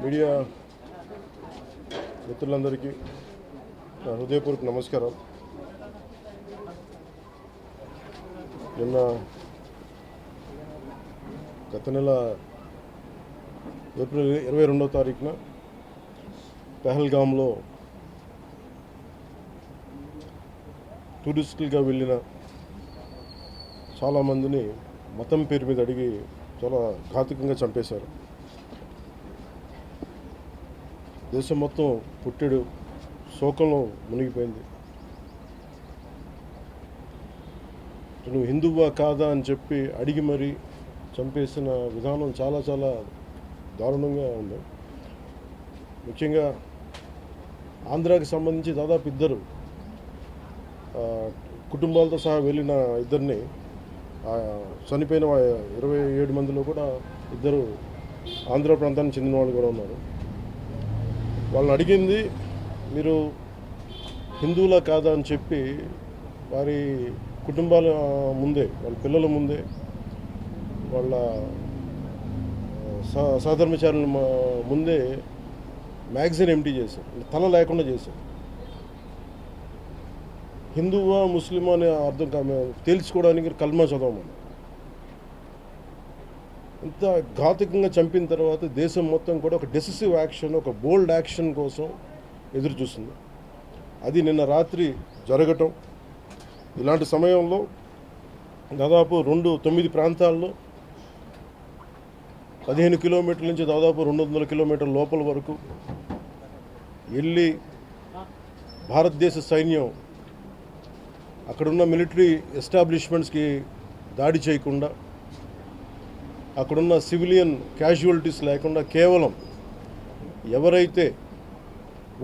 Media మిత్రులందరికీ నా హృదయపూర్వక నమస్కారం. నిన్న గత నెల ఏప్రిల్ 22వ తారీఖున పెహల్గాంలో టూరిస్టులుగా వెళ్ళిన చాలామందిని మతం పేరు మీద అడిగి చాలా ఘాతుకంగా చంపేశారు. దేశం మొత్తం పుట్టెడు శోకంలో మునిగిపోయింది. నువ్వు హిందువా కాదా అని చెప్పి అడిగి మరీ చంపేసిన విధానం చాలా చాలా దారుణంగా ఉంది. ముఖ్యంగా ఆంధ్రాకి సంబంధించి దాదాపు ఇద్దరు కుటుంబాలతో సహా వెళ్ళిన ఇద్దరిని చనిపోయిన 27 మందిలో కూడా ఇద్దరు ఆంధ్ర ప్రాంతానికి చెందిన వాళ్ళు కూడా ఉన్నారు. వాళ్ళని అడిగింది మీరు హిందువులా కాదా అని చెప్పి వారి కుటుంబాల ముందే, వాళ్ళ పిల్లల ముందే, వాళ్ళ సహధర్మచారుల ముందే మ్యాగజైన్ ఎంటీ చేశారు, తల లేకుండా చేశారు. హిందువా ముస్లిమా అనే అర్థం తేల్చుకోవడానికి కల్మా చదవమని. ఇంత ఘాతుకంగా చంపిన తర్వాత దేశం మొత్తం కూడా ఒక డెసిసివ్ యాక్షన్, ఒక బోల్డ్ యాక్షన్ కోసం ఎదురు చూస్తుంది. అది నిన్న రాత్రి జరగటం. ఇలాంటి సమయంలో దాదాపు 9 ప్రాంతాల్లో 15 కిలోమీటర్ల నుంచి దాదాపు 200 కిలోమీటర్ల లోపల వరకు వెళ్ళి భారతదేశ సైన్యం అక్కడున్న మిలిటరీ ఎస్టాబ్లిష్మెంట్స్కి దాడి చేయకుండా, అక్కడున్న సివిలియన్ క్యాజువాలిటీస్ లేకుండా కేవలం ఎవరైతే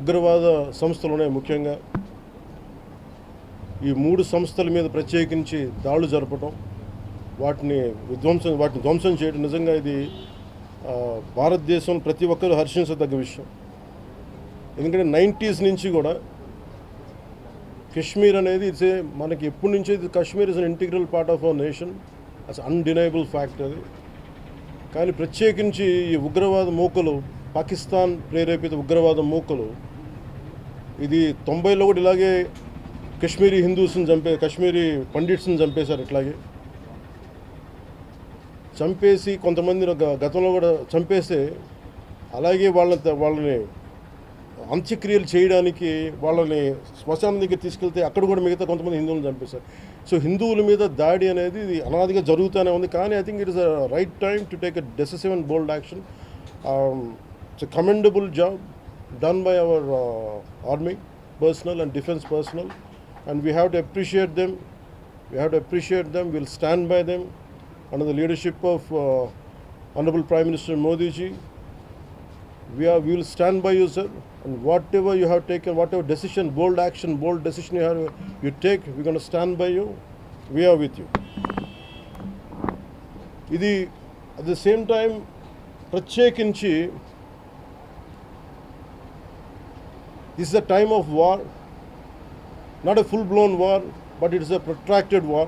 ఉగ్రవాద సంస్థలు ఉన్నాయో, ముఖ్యంగా ఈ 3 సంస్థల మీద ప్రత్యేకించి దాడులు జరపడం, వాటిని ధ్వంసం చేయడం నిజంగా ఇది భారతదేశం ప్రతి ఒక్కరూ హర్షించదగ్గ విషయం. ఎందుకంటే 90s నుంచి కూడా కశ్మీర్ అనేది మనకి ఎప్పటి నుంచో Kashmir is an integral part of our nation, as undeniable fact అది. కానీ ప్రత్యేకించి ఈ ఉగ్రవాద మూకలు, పాకిస్తాన్ ప్రేరేపిత ఉగ్రవాద మూకలు, ఇది 90లో కూడా ఇలాగే కశ్మీరీ హిందూస్ని కశ్మీరీ పండిట్స్ని చంపేశారు. ఇట్లాగే చంపేసి కొంతమంది గతంలో కూడా చంపేస్తే అలాగే వాళ్ళని అంత్యక్రియలు చేయడానికి వాళ్ళని శ్మశానం దగ్గర తీసుకెళ్తే అక్కడ కూడా మిగతా కొంతమంది హిందువులను చంపేశారు. సో హిందువుల మీద దాడి అనేది ఇది అనాదిగా జరుగుతూనే ఉంది. కానీ I think it is a right time to take a decisive and bold action. It's a commendable job done by our army personal and defence personnel, and we have to appreciate them. Will stand by them under the leadership of Honorable Prime Minister Modi ji. We will stand by you, sir, and whatever you have taken, whatever decision, bold action, bold decision you take, we're going to stand by you. We are with you. Idi at the same time ప్రత్యేకించి this is a time of war, not a full blown war, but it is a protracted war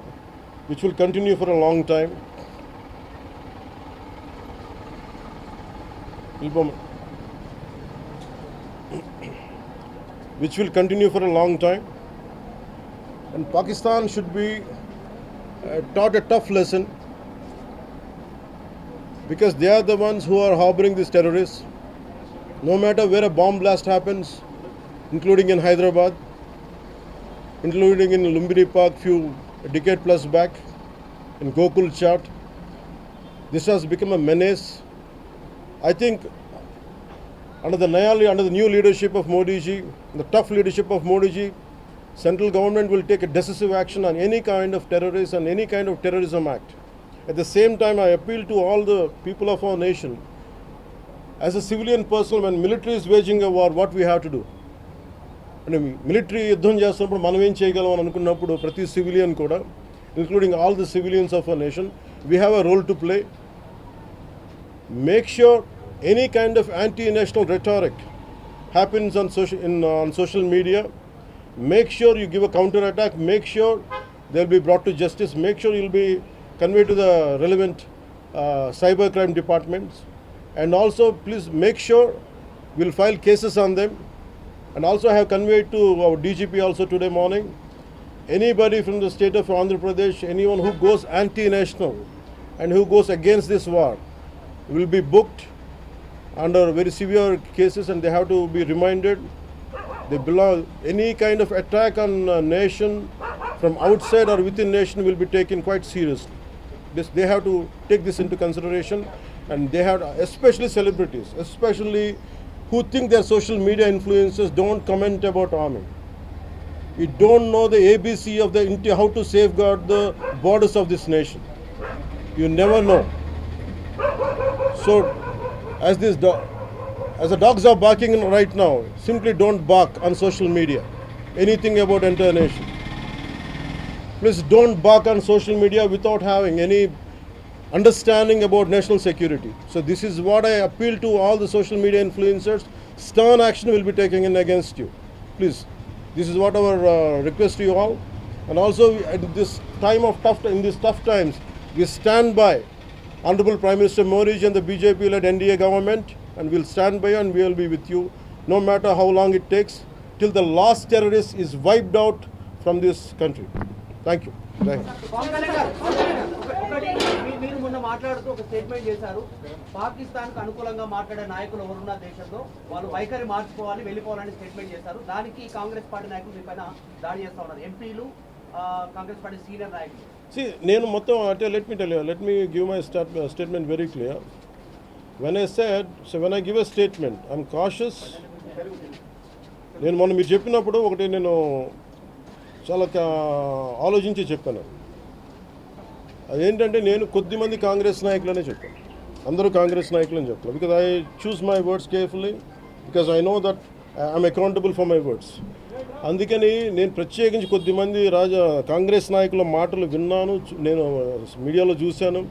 which will continue for a long time. Which will continue for a long time, and Pakistan should be taught a tough lesson, because they are the ones who are harboring these terrorists. No matter where a bomb blast happens, including in Hyderabad, including in Lumbini Park a decade plus back, in Gokul Chat, this has become a menace. I think under the new leadership of Modi ji, the tough leadership of Modi ji, central government will take a decisive action on any kind of terrorism and any kind of terrorism act. At the same time, I appeal to all the people of our nation, as a civilian person, when military is waging a war, what we have to do? And military యుద్ధం చేస్తున్నప్పుడు మనం ఏం చేయగలం అని అనుకున్నప్పుడు ప్రతి civilian కూడా, including all the civilians of our nation, we have a role to play. Make sure any kind of anti-national rhetoric happens on social media. Make sure you give a counter-attack. Make sure they'll be brought to justice. Make sure you'll be conveyed to the relevant cybercrime departments. and also please make sure we'll file cases on them. And also I have conveyed to our DGP also today morning, anybody from the state of Andhra Pradesh, anyone who goes anti-national and who goes against this war will be booked under very severe cases, and they have to be reminded they belong. Any kind of attack on a nation from outside or within nation will be taken quite seriously. They have to take this into consideration, and they have, especially celebrities, especially who think they're social media influencers, don't comment about army. You don't know the ABC of the how to safeguard the borders of this nation. You never know. So, as the dogs are barking right now, simply don't bark on social media. Anything about entire nation. Please don't bark on social media without having any understanding about national security. So this is what I appeal to all the social media influencers. Stern action will be taken in against you. Please, this is what our request to you all. And also at this time of in these tough times, we stand by Honorable Prime Minister Modi and the BJP-led NDA government, and we'll stand by you and we will be with you, no matter how long it takes, till the last terrorist is wiped out from this country. Thank you. Thank you. మీరు మొన్న మాట్లాడుతూ ఒక statement చేశారు, పాకిస్తాన్కు అనుకూలంగా మాట్లాడే నాయకులు ఎవరున్న దేశంలో వాళ్ళు వైఖరి మార్చుకోవాలి, వెళ్ళిపోవాలని స్టేట్మెంట్ చేశారు. దానికి కాంగ్రెస్ పార్టీ నాయకులు మీ పైన దాడి చేస్తూ ఉన్నారు, ఎంపీలు, కాంగ్రెస్ పార్టీ సీనియర్ నాయకులు. See, నేను మొత్తం అంటే let me give my statement very clear. When I give a statement, I'm cautious. నేను మొన్న మీరు చెప్పినప్పుడు ఒకటి నేను చాలా ఆలోచించి చెప్పాను. అదేంటంటే నేను కొద్దిమంది కాంగ్రెస్ నాయకులనే చెప్పాను, అందరూ కాంగ్రెస్ నాయకులని చెప్పాను. Because I choose my words carefully, because I know that I'm accountable for my words. అందుకని నేను ప్రత్యేకించి కొద్దిమంది కాంగ్రెస్ నాయకుల మాటలు విన్నాను, నేను మీడియాలో చూశాను,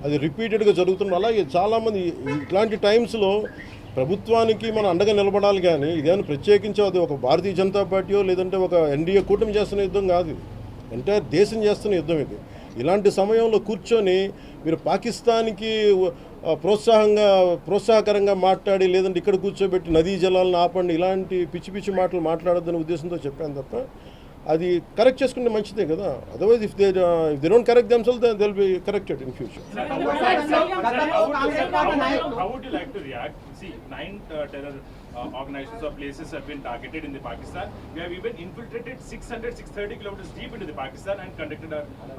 అది రిపీటెడ్గా జరుగుతుంది. అలాగే చాలామంది ఇట్లాంటి టైమ్స్లో ప్రభుత్వానికి మనం అండగా నిలబడాలి, కానీ ఇదేమైనా ప్రత్యేకించి అది ఒక భారతీయ జనతా పార్టీయో లేదంటే ఒక ఎన్డీఏ కూటమి చేస్తున్న యుద్ధం కాదు, ఇది ఎంటైర్ దేశం చేస్తున్న యుద్ధం ఇది. ఇలాంటి సమయంలో కూర్చొని మీరు పాకిస్తాన్కి ప్రోత్సాహకరంగా మాట్లాడి లేదంటే ఇక్కడ కూర్చోబెట్టి నదీ జలాలను ఆపండి, ఇలాంటి పిచ్చి పిచ్చి మాటలు మాట్లాడొద్దనే ఉద్దేశంతో చెప్పాను తప్ప, అది కరెక్ట్ చేసుకుంటే మంచిదే కదా. Otherwise if they don't correct themselves then they will be corrected in future. How would you like to react? See, 9 terror organizations or places have been targeted in the Pakistan. We have even infiltrated 630 kilometers deep into the Pakistan and conducted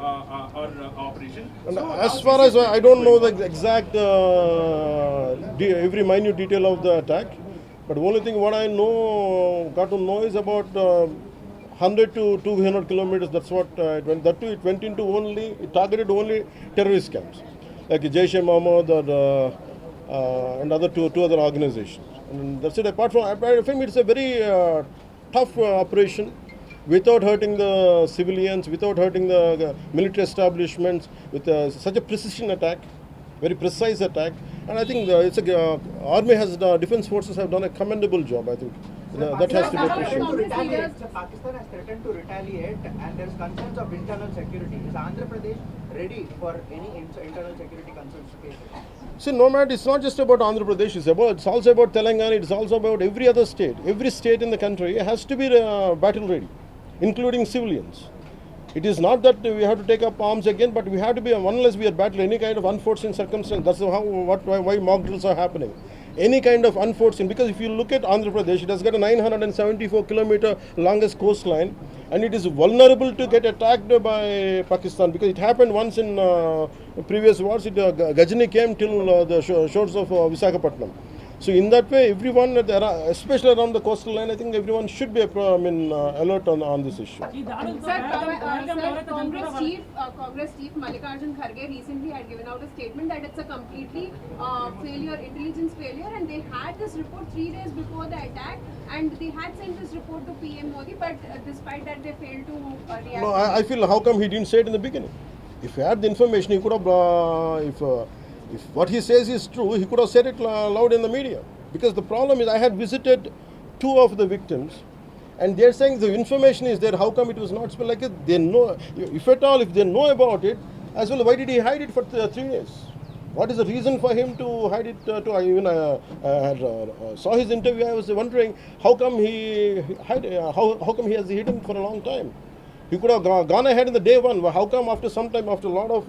our operation. And so, as far as I don't know the exact every minute detail of the attack, but the only thing what I got to know is about 100 to 200 kilometers. That's what it went. That too, it targeted only terrorist camps like Jaish-e-Mohammed and other two other organizations. And that's it. Apart from, I think it's a very tough operation, without hurting the civilians, without hurting the military establishments, with such a precision attack, very precise attack. And I think army defense forces have done a commendable job. I think that has to be appreciated. Pakistan has threatened to retaliate, and there is concerns of internal security. Is Andhra Pradesh ready for any internal security concerns cases? See, no matter, it's not just about Andhra Pradesh, it's also about Telangana, it's also about every other state. Every state in the country has to be battle ready, including civilians. It is not that we have to take up arms again, but we have to be, unless we are battling any kind of unforeseen circumstance. That's why mock drills are happening. Any kind of unforeseen, because if you look at Andhra Pradesh, it has got a 974 kilometer longest coastline, and it is vulnerable to get attacked by Pakistan, because it happened once in previous wars. Ghajini came till the shores of Visakhapatnam. So in that way, everyone, especially around the coastal line, I think everyone should be alert on this issue. Congress chief Mallikarjun Kharge recently had given out a statement that it's a completely intelligence failure, and they had this report 3 days before the attack, and they had sent this report to PM Modi, but despite that they failed to react. No, I feel, how come he didn't say it in the beginning? If he had the information, he could have, if what he says is true, he could have said it loud in the media. Because the problem is, I had visited 2 of the victims, and they're saying the information is there. How come it was not spelled like it? They know, if at all, if they know about it, as well, why did he hide it for 3 days? What is the reason for him to hide it? I even saw his interview. I was wondering how come he hide. How come he has hidden for a long time? He could have gone ahead in the day one. How come after some time, after a lot of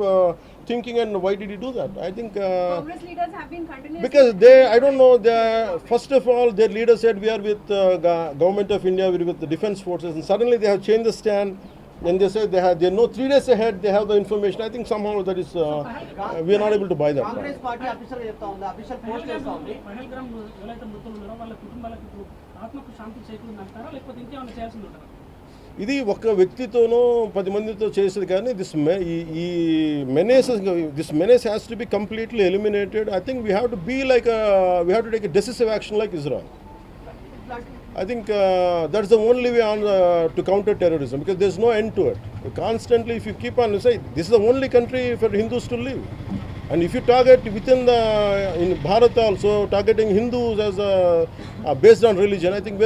thinking, and why did he do that? I think Congress leaders have been continuously... because I don't know. First of all, their leader said we are with government of India, we are with the defense forces, and suddenly they have changed the stand. And they say they know 3 days ahead they have the information. I think somehow that is we are not able to buy that. Congress party official చెప్తా ఉంది, official post చేస్తా ఉంది. పహల్గామ్ ఎవరైతే మృతులు ఉన్నారో వాళ్ళ కుటుంబాలకు ఇప్పుడు ఆత్మకు శాంతి చేకూరిందంటారా లేకపోతే ఇంకేమైనా చేయాల్సింది ఉంటారా? ఇది ఒక వ్యక్తితోనో 10 మందితో చేసేది కానీ ఈ menace has to be completely eliminated. I think we have to take a decisive action like Israel. I think that's the only way to counter terrorism, because there's no end to it. Constantly, if you keep on saying this is the only country for Hindus to live, and if you target within in Bharat also targeting Hindus as based on religion, I think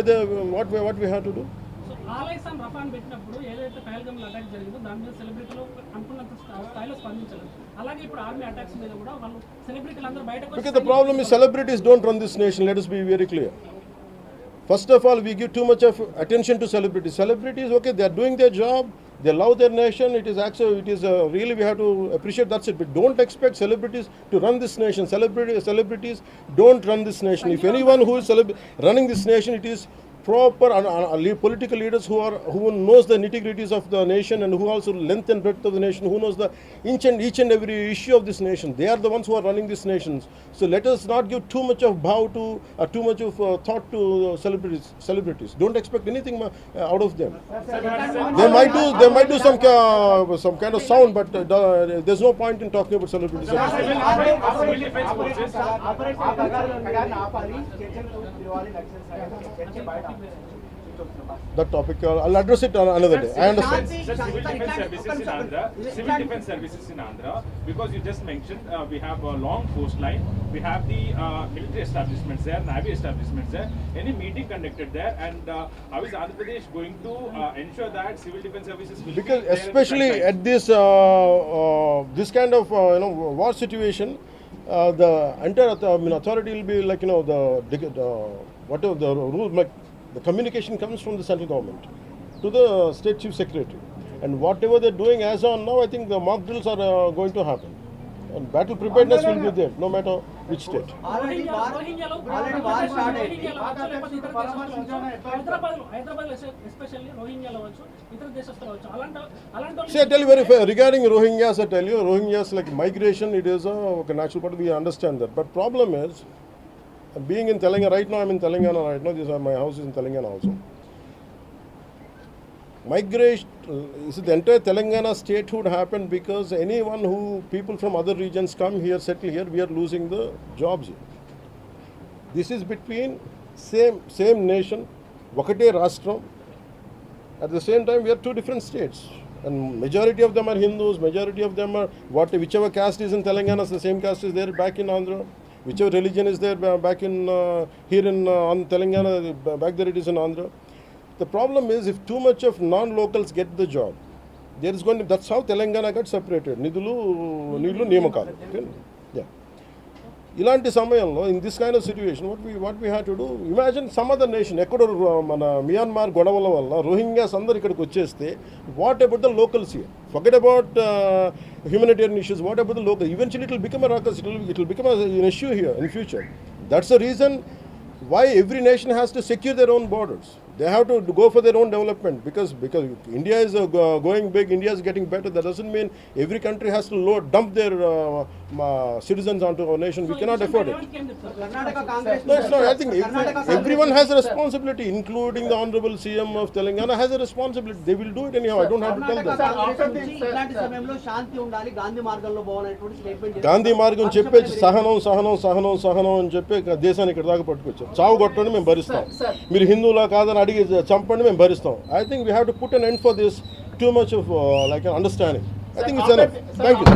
what we have to do. So ఆలైసాన్ రఫాన్ పెట్టినప్పుడు ఏదైతే Pahalgam attack జరిగిందో దాని మీద సెలబ్రిటీలు అనుకున్నంత స్థాయిలో స్పందించలేదు. అలాగే ఇప్పుడు ఆర్మీ అటాక్స్ మీద కూడా వాళ్ళు సెలబ్రిటీలు అందరూ బయటకు వచ్చి... Because the problem is celebrities don't run this nation. Let us be very clear. First of all, we give too much of attention to celebrities. Celebrities, okay, they are doing their job. They love their nation. It is really we have to appreciate. That's it. But don't expect celebrities to run this nation. Celebrities don't run this nation. If anyone who is running this nation, it is proper political leaders who knows the nitty-gritties of the nation, and who also length and breadth of the nation, who knows the each and every issue of this nation. They are the ones who are running this nations. So let us not give too much of too much of thought to celebrities. Don't expect anything out of them. They might do some kind of sound, but there's no point in talking about celebrities. That topic, I'll address it another day. I understand. Civil defense services in Andhra, because you just mentioned we have a long coastline, we have the military establishments there, navy establishments there. Any meeting conducted there, and how is Andhra Pradesh going to ensure that civil defense services will Because be there especially at this kind of war situation, the entire authority will be like whatever the rule, like the communication comes from the central government to the state chief secretary, and whatever they're doing as on now, I think the mock drills are going to happen, and battle preparedness will be there no matter which state. రోహింగ్యాలో Hyderabad especially రోహింగ్యాలో వచ్చు, ఇతర దేశస్తులు వచ్చు, అలాంటి See, I tell you very fair regarding Rohingyas. I tell you, Rohingyas like migration. It is a natural part. We understand that, but problem is, being in Telangana right now, I'm in Telangana right now. My house is in Telangana also. Migration, the entire Telangana statehood happened because people from other regions come here, settle here, we are losing the jobs here. This is between same nation, Vakate Rastram. At the same time, we are two different states, and majority of them are Hindus. Majority of them are whichever caste is in Telangana, the same caste is there back in Andhra. Whichever religion is there back in here in Telangana, back there it is in Andhra. The problem is, if too much of non-locals get the job, that's how Telangana got separated. Nidulu Niyamakalu. Yeah. ఇలాంటి సమయంలో in this kind of situation, what we had to do, imagine some other nation, ఎక్కడో మన Myanmar గొడవల వల్ల Rohingyas అందరు ఇక్కడికి వచ్చేస్తే, what about the locals here? Forget about humanitarian issues. What about the local? Eventually it will become a ruckus. It will become an issue here in future. That's the reason why every nation has to secure their own borders. They have to go for their own development, because India is going big, India is getting better. That doesn't mean every country has to dump their citizens onto our nation. We cannot afford it. No, it's not. I think everyone has a responsibility, including the Honorable CM of Telangana has a responsibility. They will do it anyhow. I don't have to tell them. ఇలాంటి సమయంలో శాంతి ఉండాలి, గాంధీ మార్గంలో పోవాలనేటువంటి statement Gandhi మార్గం చెప్పేసి సహనం అని చెప్పి దేశాన్ని ఇక్కడ దాకా పట్టుకొచ్చారు. చావు కొట్టండి మేము భరిస్తాం, మీరు హిందువులా కాదని అడిగి చంపండి మేము భరిస్తాం. I think we have to put an end for this too much of like an understanding. I think it's enough. Thank you.